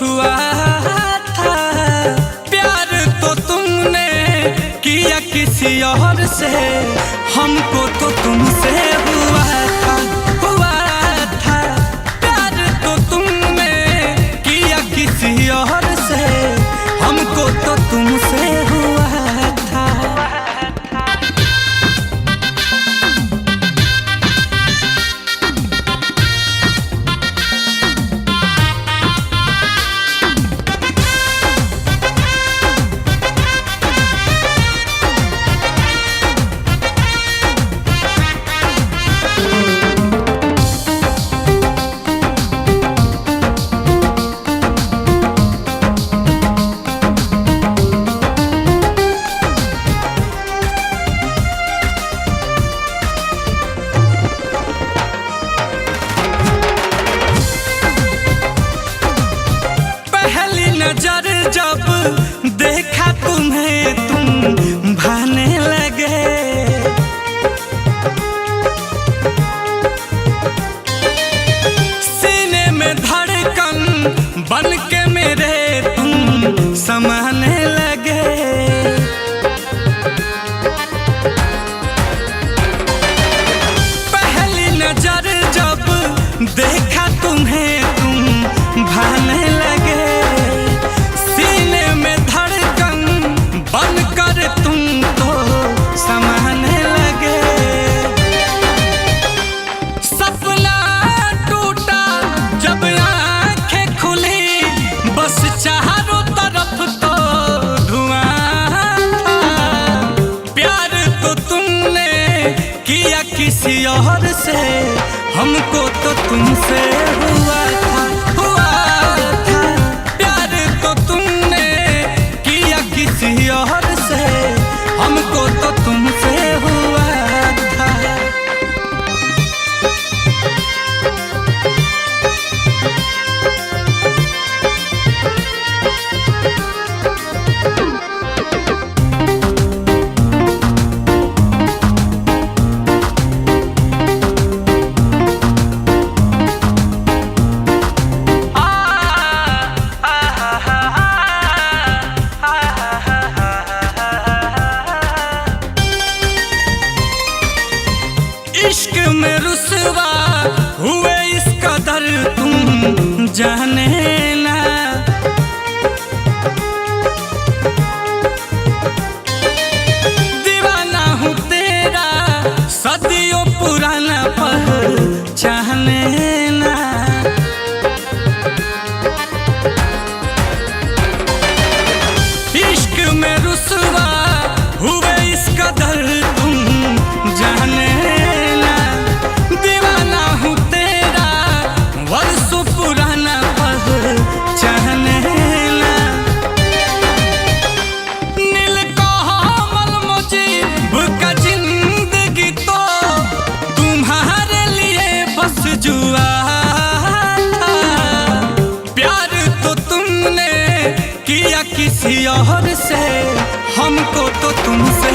छुआ था। प्यार तो तुमने किया किसी और से, हमको तो तुमसे हुआ था, हुआ था। प्यार तो तुमने किया किसी और से, हमको तो तुमसे हुआ था। नजर जब देखा तुम्हें तुम भाने लगे, सीने में धड़कन बन के मेरे तुम समाने लगे। पहली नजर जब देखा तुम्हें तुम भाने लगे, तुम तो समाने लगे। सपना टूटा जब आंखें खुली, बस चारों तरफ तो धुआं था। प्यार तो तुमने किया किसी और से, हमको तो तुमसे हुआ था, हुआ था। प्यार तो तुमने किया किसी और से, हमको तो तुमसे हुआ था। इश्क में रुसवा हुए इस कदर तुम जाने ना। दीवाना हूँ तेरा सदियों पुराना पहचाने ना। इश्क में रुसवा हुए इस कदर तुम जाने, पुराना पहचाने ना। नीलकमल मुझीब का जिंदगी तो तुम्हारे लिए बस जुआ था। प्यार तो तुमने किया किसी और से, हमको तो तुमसे